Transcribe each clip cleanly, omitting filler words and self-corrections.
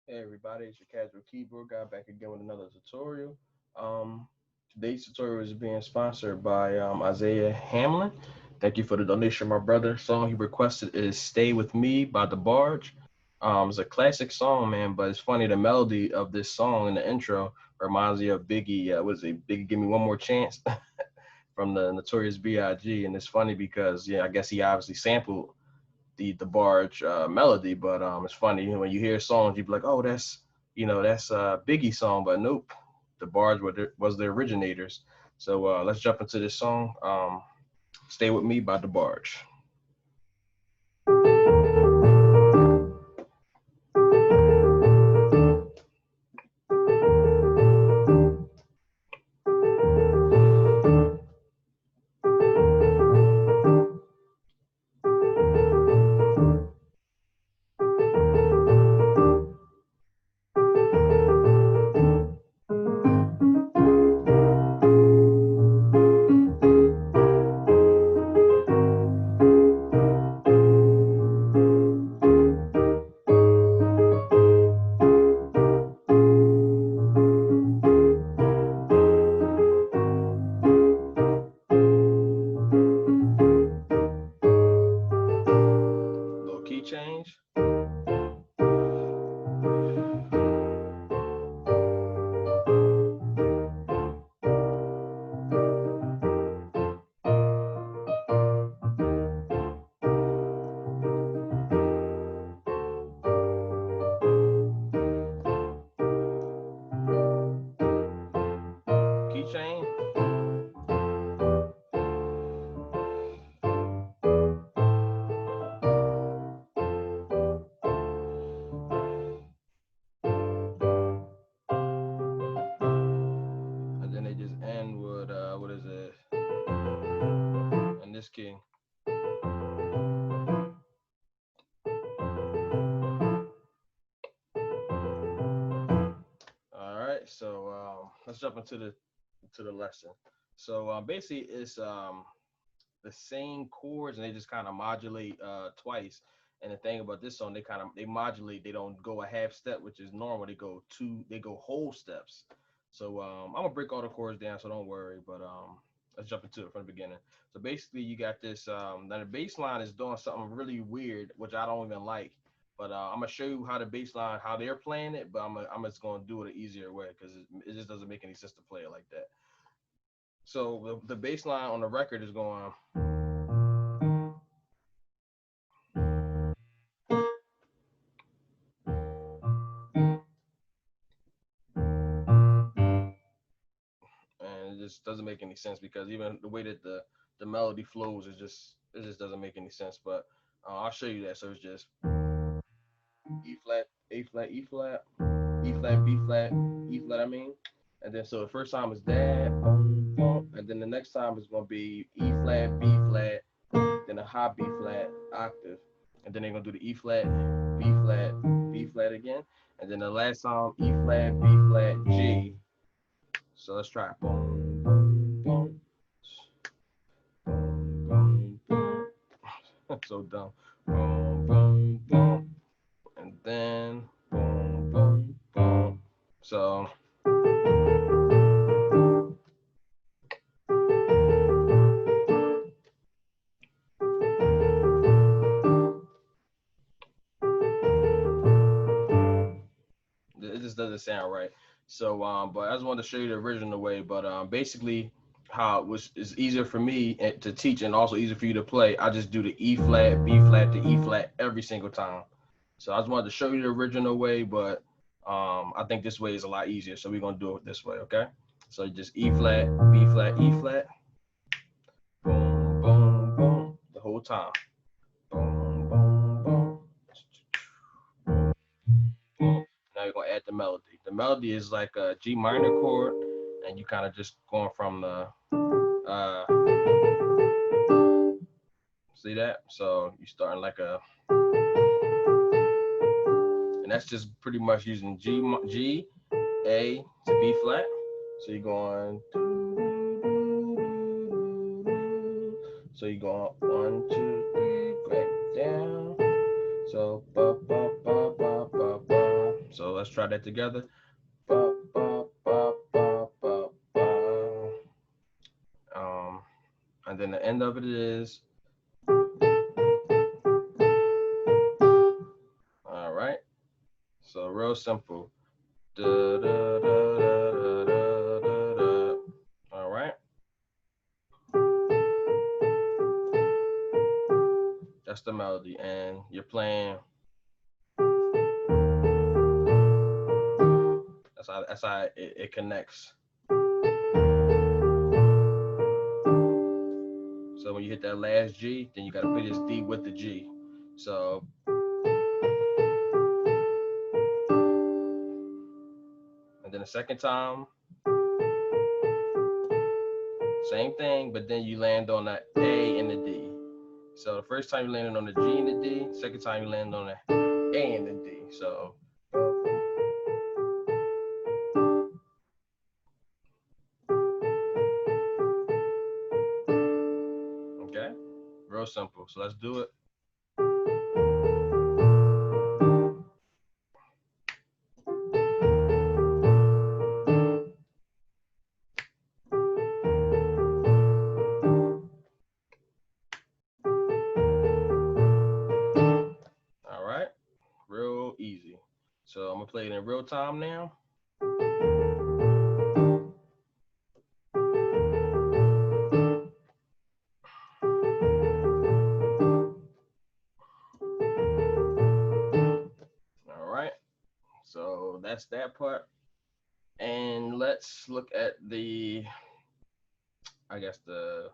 Hey everybody, it's your casual keyboard guy back again with another tutorial. Um, Today's tutorial is being sponsored by Isaiah Hamlin. Thank you for the donation, my brother. Song he requested is "Stay with Me" by DeBarge. It's a classic song, man, but it's funny the melody of this song in the intro reminds me of Biggie. Was it Biggie? Give me one more chance from the Notorious B.I.G. And it's funny because I guess he obviously sampled the barge melody, but it's funny when you hear songs, you be like, oh, that's Biggie song, but nope, the barge was the originators. So let's jump into this song. Stay with Me by the barge. Little key change. Key change. And then they just end with what is it? In this key. All right, so let's jump into the lesson. So basically, it's the same chords and they just kind of modulate twice. And the thing about this song, they modulate. They don't go a half step, which is normal. They go whole steps. So I'm gonna break all the chords down, so don't worry. But let's jump into it from the beginning. So basically, you got this. Now the bass line is doing something really weird, which I don't even like. But I'm gonna show you how the bass line, how they're playing it. But I'm just gonna do it an easier way because it just doesn't make any sense to play it like that. So the bass line on the record is going. And it just doesn't make any sense because even the way that the melody flows is just it just doesn't make any sense. But I'll show you that. So it's just E flat, A flat, E flat, E flat, B flat, E flat. I mean, and then so the first time is that, and then the next time is gonna be E flat, B flat, then a high B flat octave, and then they're gonna do the E flat, B flat again, and then the last time E flat, B flat, G. So let's try it. Boom, boom, boom, boom, boom. So dumb. Boom, boom, boom, and then boom, boom, boom. So it just doesn't sound right. So but I just wanted to show you the original way. But basically, how it was is easier for me to teach and also easier for you to play. I just do the E flat, B flat to E flat every single time. So I just wanted to show you the original way, but I think this way is a lot easier. So we're gonna do it this way, okay? So just E flat, B flat, E flat, boom, boom, boom, the whole time. Boom, boom, boom, boom. Now you're gonna add the melody. The melody is like a G minor chord, and you kind of just going from the uh see that? So you starting like a, and that's just pretty much using G, A to B flat. So you're going, so you're going 1, 2, 3, right down. So ba ba ba ba ba ba. So let's try that together. Ba, ba, ba, ba, ba, ba. And then the end of it is. All right. So real simple. Da, da, da, da, da, da, da. All right. That's the melody, and you're playing. That's how it connects. So when you hit that last G, then you gotta play this D with the G. So and then the second time, same thing, but then you land on the A and the D. So the first time you landed on the G and the D, second time you land on the A and the D. So okay, real simple. So let's do it. All right, real easy. So I'm gonna play it in real time now. All right, so that's that part. And let's look at the, I guess the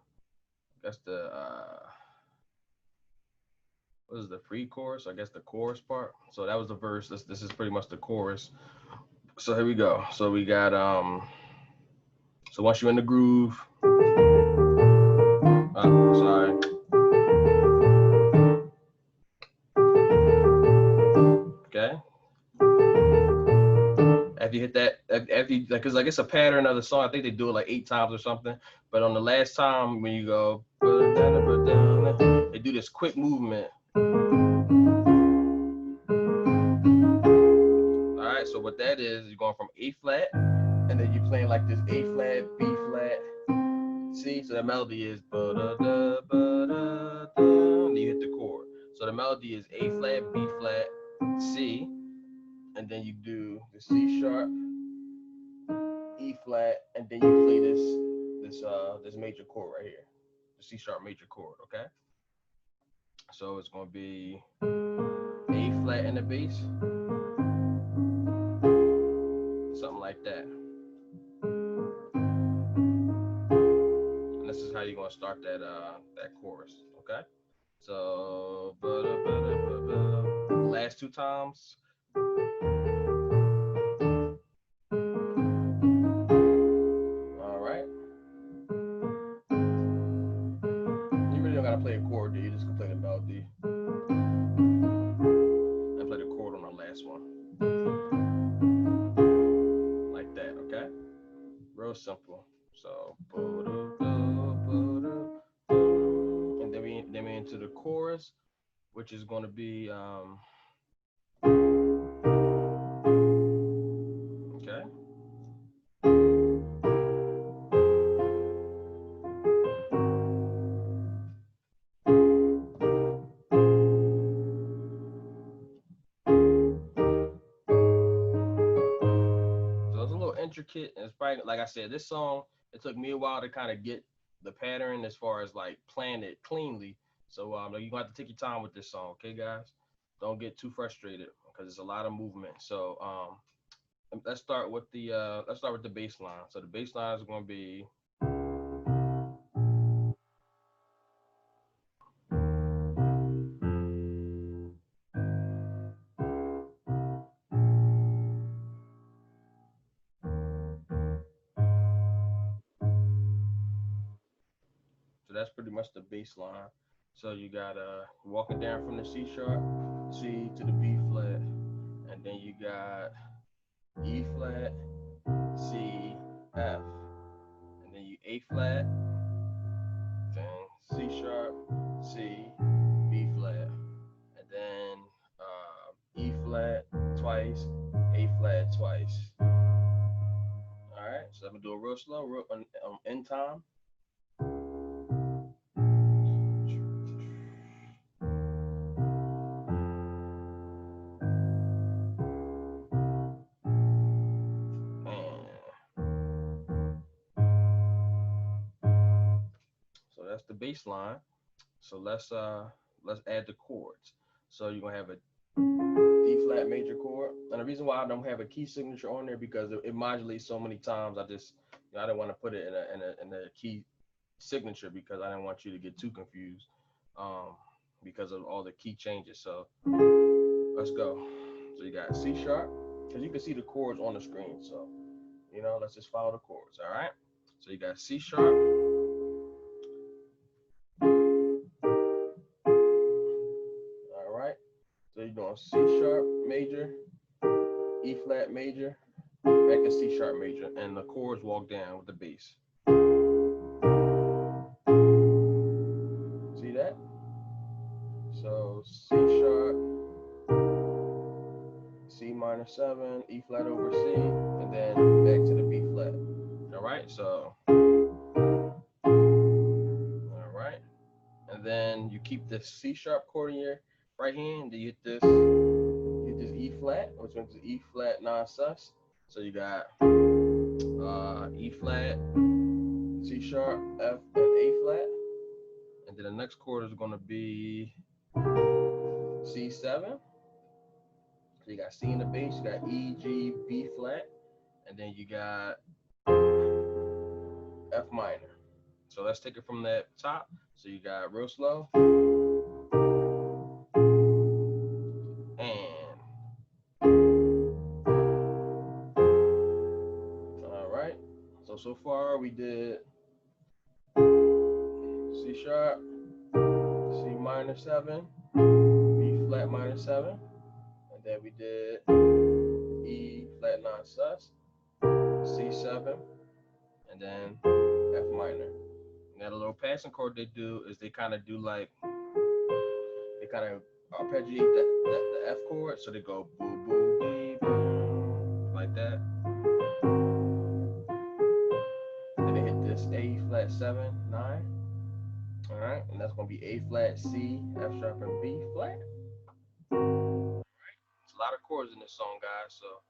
what is the pre-chorus? I guess the chorus part. So that was the verse. This is pretty much the chorus. So here we go. So we got so once you're in the groove, sorry. Okay. After you hit that, after you, like, cause like it's a pattern of the song. I think they do it like 8 times or something. But on the last time when you go, they do this quick movement. All right. So what that is, you're going from A flat, and then you're playing like this A flat, B flat. See, so the melody is ba-da-da, ba-da-da, and you hit the chord. So the melody is A flat, B flat, C, and then you do the C sharp, E flat, and then you play this major chord right here, the C sharp major chord. Okay. So it's gonna be A flat in the bass, something like that. And this is how you're gonna start that chorus. Okay. So last 2 times. All right. You really don't gotta play a chord, dude. You just can play the melody and play the chord on the last one, like that. Okay. Real simple. So and then we into the chorus, which is gonna be okay. So it's a little intricate, and it's probably, like I said, this song, it took me a while to kind of get the pattern as far as like playing it cleanly. So you're gonna have to take your time with this song, okay, guys? Don't get too frustrated because it's a lot of movement. So let's start with the bass line. So the bass line is gonna be. So that's pretty much the bass line. So you got walking down from the C sharp, C to the B flat, and then you got E flat, C, F, and then you A flat, then C sharp, C, B flat, and then E flat twice, A A flat twice. All right, so I'm gonna do it real slow, real in time. So that's the bass line. So let's add the chords. So you're gonna have a D flat major chord, and the reason why I don't have a key signature on there because it modulates so many times. I just I didn't want to put it in a key signature because I didn't want you to get too confused because of all the key changes. So let's go. So you got C sharp because you can see the chords on the screen. So let's just follow the chords. All right. So you got C sharp. All right. So you're doing C sharp major, E flat major, back to C sharp major, and the chords walk down with the bass. See that? So C sharp, C minor 7, E flat over C, and then back to the B flat. All right, so all right, and then you keep this C sharp chord in your right hand. You hit this E flat, which means E flat non-sus. So you got E flat, C sharp, F, and A flat. And then the next chord is going to be C7. So you got C in the bass, you got E, G, B flat, and then you got F minor. So let's take it from that top. So you got real slow. And all right. So far we did C sharp, C minor 7, B flat minor 7, and then we did E flat non-sus, C7, and then F minor. Now the little passing chord they do is they kind of arpeggiate the F chord, so they go boo boo bee boo like that. Then they hit this A flat 7 9. All right, and that's gonna be A flat C F sharp and B flat. All right, it's a lot of chords in this song, guys. So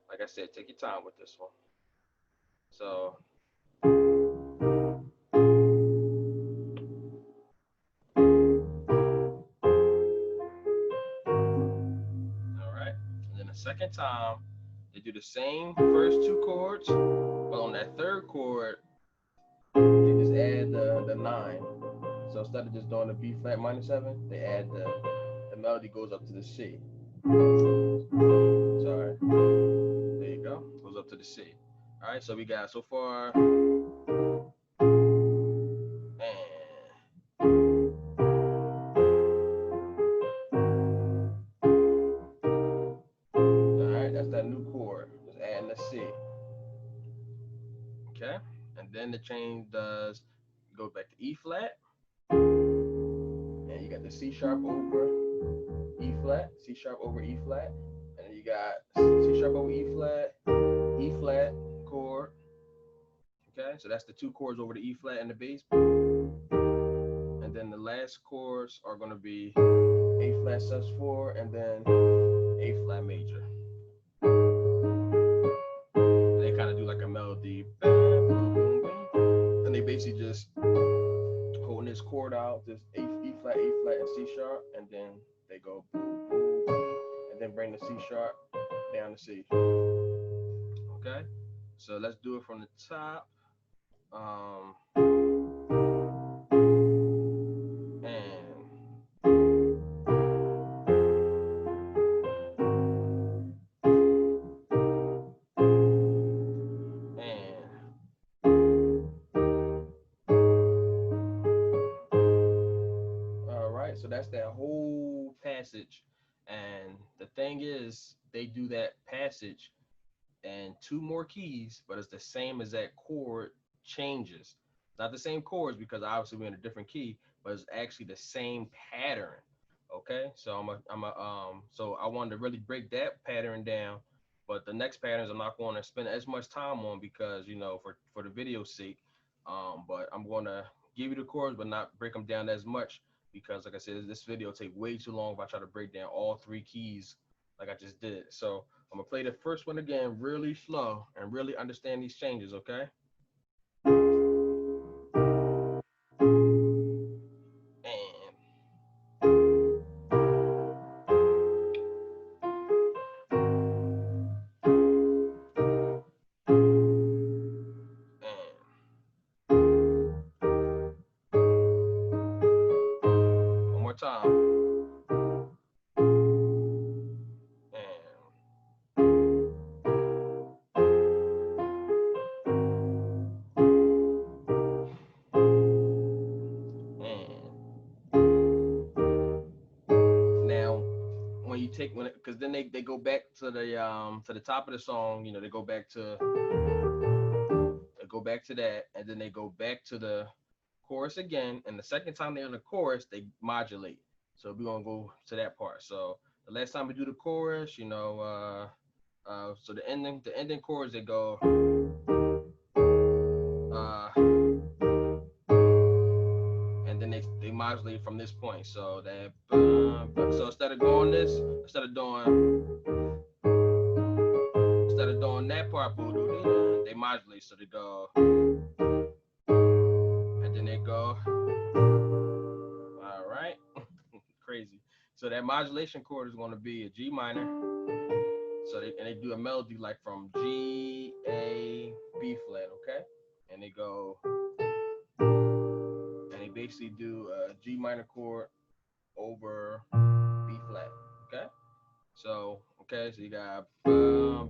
like I said, take your time with this one. So all right, and then the second time they do the same first two chords, but on that third chord they just add the 9. So instead of just doing the B flat minor 7, they add the melody goes up to the C. Sorry. There you go. Goes up to the C. All right, so we got so far. Alright, that's that new chord. Just adding the C. Okay, and then the change does go back to E flat. And you got the C sharp over E flat, C sharp over E flat. And then you got C sharp over E flat chord. Okay, so that's the two chords over the E flat and the bass. And then the last chords are going to be A flat sus 4 and then A flat major. And they kind of do like a melody. And they basically just holding this chord out, this E flat, and C sharp, and then they go boom, boom, and then bring the C sharp down to C. Okay, so let's do it from the top. So that's that whole passage, and the thing is they do that passage and 2 more keys, but it's the same exact chord changes. Not the same chords because obviously we're in a different key, but it's actually the same pattern. Okay, so so I wanted to really break that pattern down But the next patterns I'm not going to spend as much time on because, you know, for the video's sake. But I'm going to give you the chords, but not break them down as much because, like I said, this video take way too long if I try to break down all 3 keys like I just did. So I'm gonna play the first one again really slow and really understand these changes, okay? One more time. Now, when you take because then they go back to the top of the song, you know, they go back to that, and then they go back to the chorus again, and the second time they're in the chorus, they modulate. So we're gonna go to that part. So the last time we do the chorus, you know, so the ending chords, they go and then they modulate from this point. So that so instead of doing that part, they modulate. So they go and then they go. All right. Crazy. So that modulation chord is going to be a G minor. So they do a melody like from G, A, B flat, okay? And they go, and they basically do a G minor chord over B flat, okay? So you got now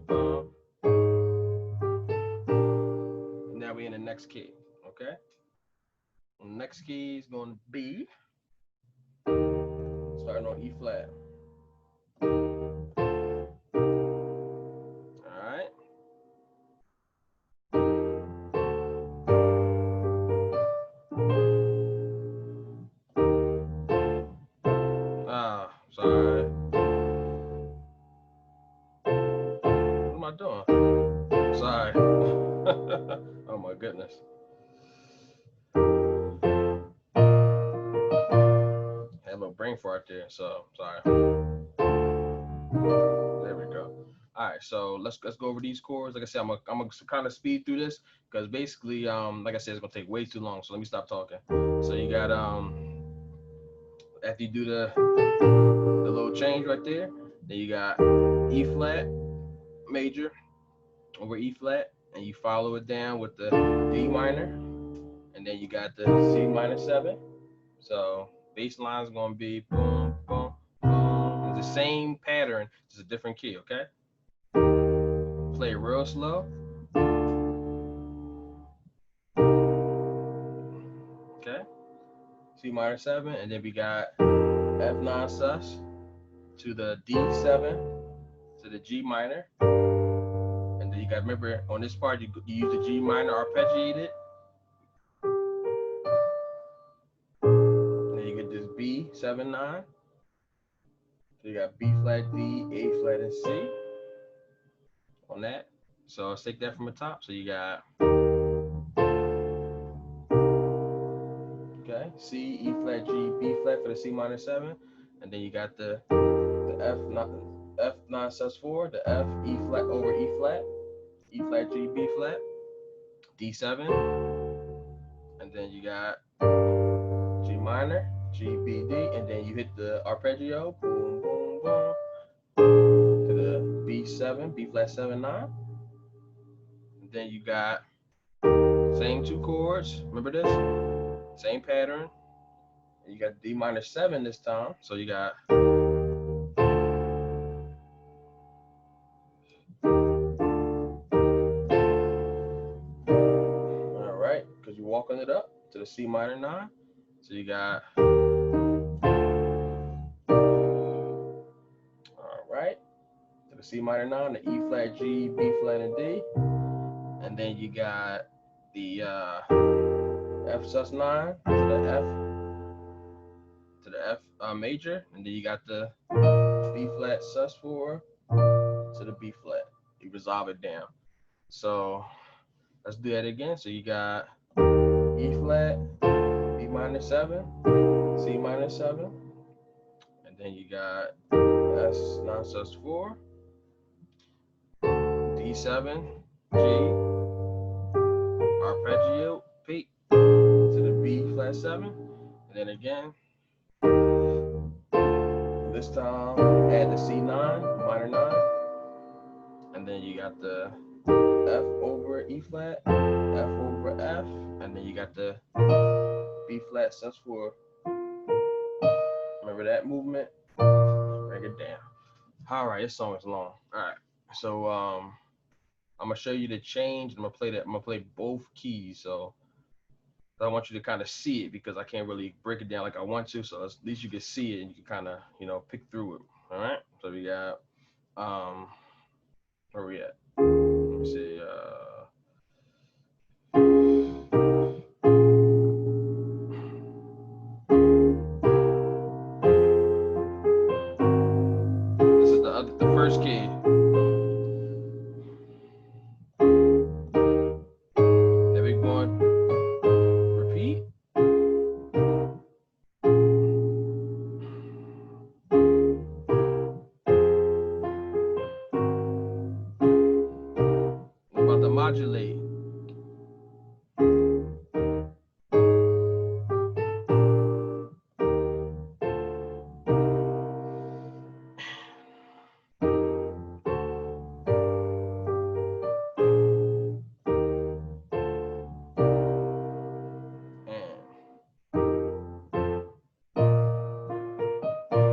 we're in the next key, okay? The next key is going to be starting on E flat. All right. Sorry. What am I doing? Sorry. Oh my goodness. Had a little brain fart there, so sorry. There we go. All right, so let's go over these chords. Like I said, I'm gonna kind of speed through this because basically, like I said, it's gonna take way too long. So let me stop talking. So you got after you do the little change right there, then you got E flat major over E flat, and you follow it down with the D minor, and then you got the C minor 7. So bass line is gonna be boom, boom, boom. It's the same pattern, just a different key, okay? Play it real slow. Okay. C minor 7, and then we got F9 sus to the D7 to the G minor. And then you got to remember on this part, you use the G minor arpeggiated. And then you get this B7/9. So you got B flat, D, A flat, and C on that. So let's take that from the top. So you got C, E flat, G, B flat for the C minor 7, and then you got the F9 sus4, the F, E flat over E flat, E flat, G, B flat, D7, and then you got G minor, G, B, D, and then you hit the arpeggio, boom, boom, boom, to the B7, B flat 7/9, and then you got same 2 chords. Remember this? Same pattern. You got D minor 7 this time, so you got all right, because you're walking it up to the C minor 9, so you got all right to the C minor 9, the E flat, G, B flat, and D, and then you got the F sus9 to the F major, and then you got the B flat sus4 to the B flat. you resolve it down. So let's do that again. So you got E flat, B minor 7, C minor 7, and then you got S 9 sus 4, D7, G, arpeggio, P to the B flat 7, and then again, this time add the C9, minor 9, and then you got the F over E flat, F over F, and then you got the B flat sus 4. Remember that movement? Break it down. All right, this song is long. All right, so I'm gonna show you the change. I'm gonna play both keys. So I want you to kind of see it because I can't really break it down like I want to. So at least you can see it and you can kind of pick through it. All right. So we got where we at? Let me see. This is the first key. Then we're going repeat. We're about to modulate.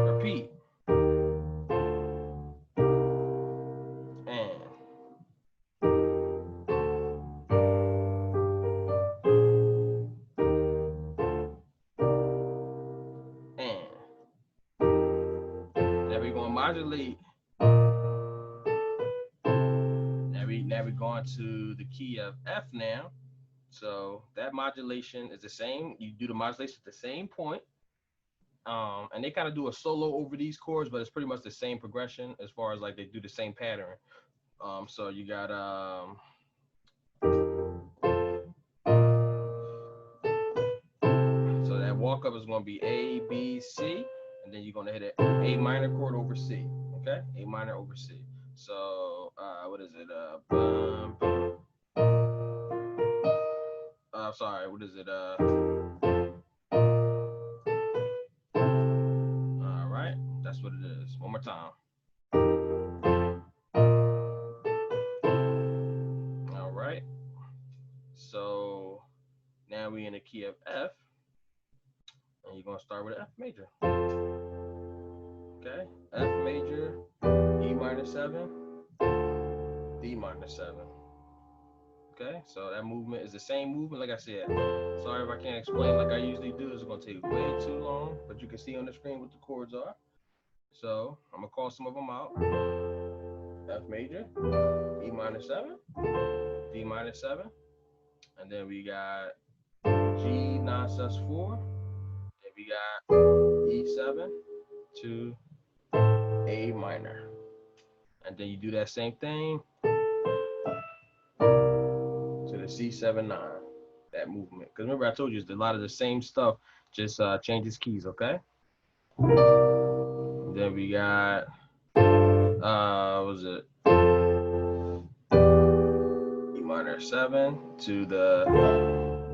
Repeat. And now we're going to modulate. Now we're going to the key of F now. So that modulation is the same. You do the modulation at the same point. And they kind of do a solo over these chords, but it's pretty much the same progression as far as like they do the same pattern. So you got so that walk up is going to be A, B, C, and then you're going to hit an A minor chord over C. Okay, A minor over C. So what is it? Sorry, what is it? All right, that's what it is. One more time. All right. So now we in the key of F, and you're gonna start with F major. Okay, F major, E minor 7, D minor 7. Okay, so that movement is the same movement. Like I said, sorry if I can't explain like I usually do. It's gonna take way too long, but you can see on the screen what the chords are. So I'm gonna call some of them out. F major, E minor 7, D minor 7, and then we got G 9 sus 4. Then we got E7 to A minor. And then you do that same thing to the C7 9, that movement. Because remember I told you it's a lot of the same stuff, just changes keys, okay? And then we got, what was it? E minor 7 to the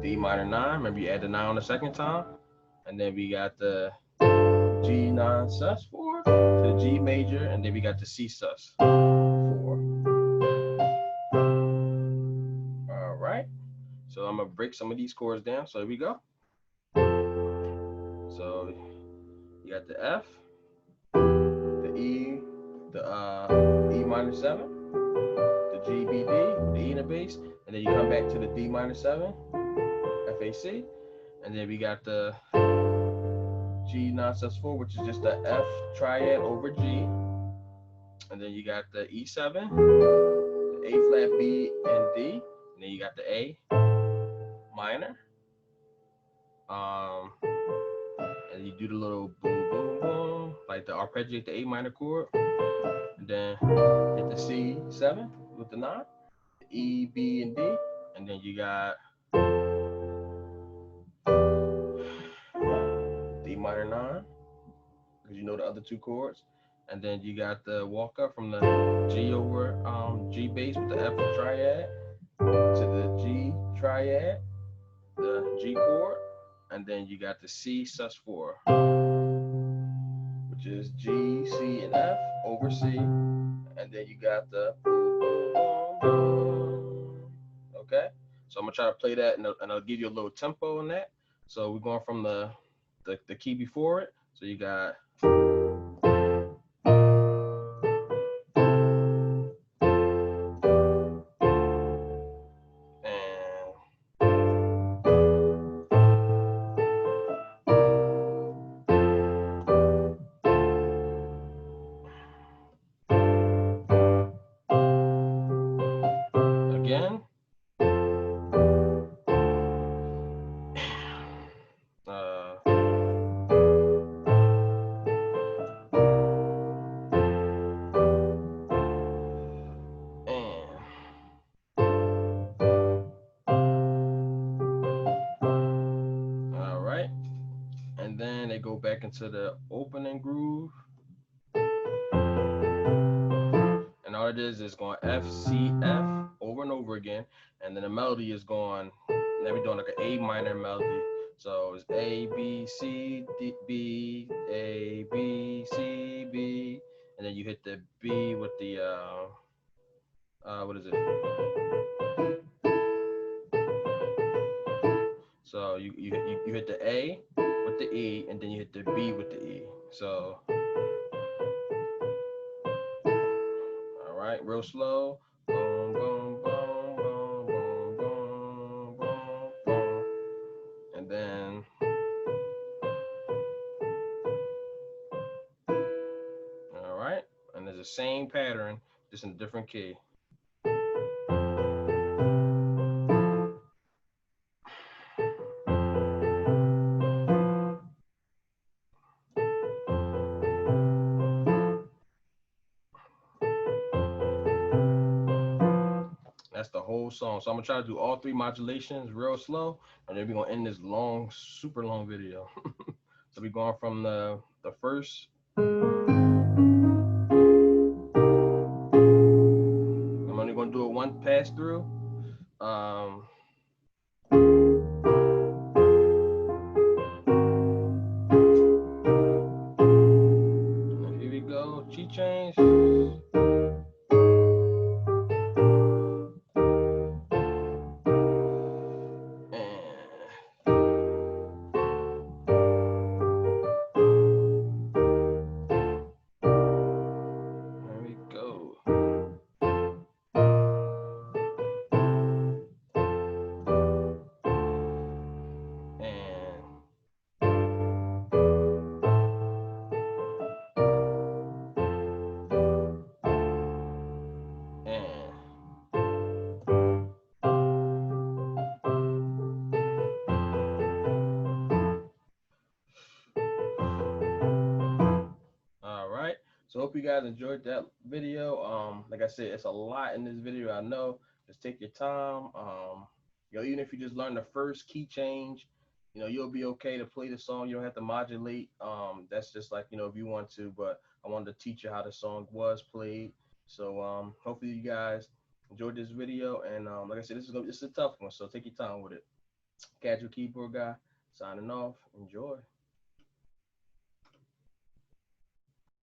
D minor 9. Remember you add the 9 on the second time. And then we got the G9 sus 4 to the G major, and then we got the C sus 4. All right. So I'm gonna break some of these chords down. So here we go. So you got the F, the E, the E minor 7, the G, B, D, the E in the bass, and then you come back to the D minor 7, F, A, C, and then we got the G 9 sus 4, which is just the F triad over G, and then you got the E7, the A flat, B, and D, and then you got the A minor, and you do the little boom, boom, boom, like the arpeggiate the A minor chord, and then hit the C7, with the 9, E, B, and D, and then you got D minor 9, because you know the other 2 chords, and then you got the walk up from the G over G bass with the F triad to the G triad, the G chord, and then you got the C sus4, which is G, C, and F over C, and then you got the okay. So I'm gonna try to play that, and I'll give you a little tempo in that. So we're going from the key before it. So you got and again. All right, and then they go back into the opening groove, and all it is going F, C, F over and over again, and then the melody is going. Now we're doing like an A minor melody. So it's A, B, C, D, B, A, B, C, B, and then you hit the B with the what is it? So you hit the A with the E, and then you hit the B with the E. So all right, real slow. Boom, boom, boom, boom, boom, boom, boom, boom, and then. All right, and there's the same pattern, just in a different key. That's the whole song. So I'm gonna try to do all 3 modulations real slow, and then we're gonna end this long, super long video. So we're going from the first. I'm only gonna do it one pass through. Here we go, key change. All right. So hope you guys enjoyed that video. Like I said, it's a lot in this video. I know. Just take your time. Even if you just learn the first key change, you'll be okay to play the song. You don't have to modulate. That's just like, if you want to, but I wanted to teach you how the song was played. So hopefully you guys enjoyed this video. And like I said, this is a tough one. So take your time with it. Casual keyboard guy signing off. Enjoy.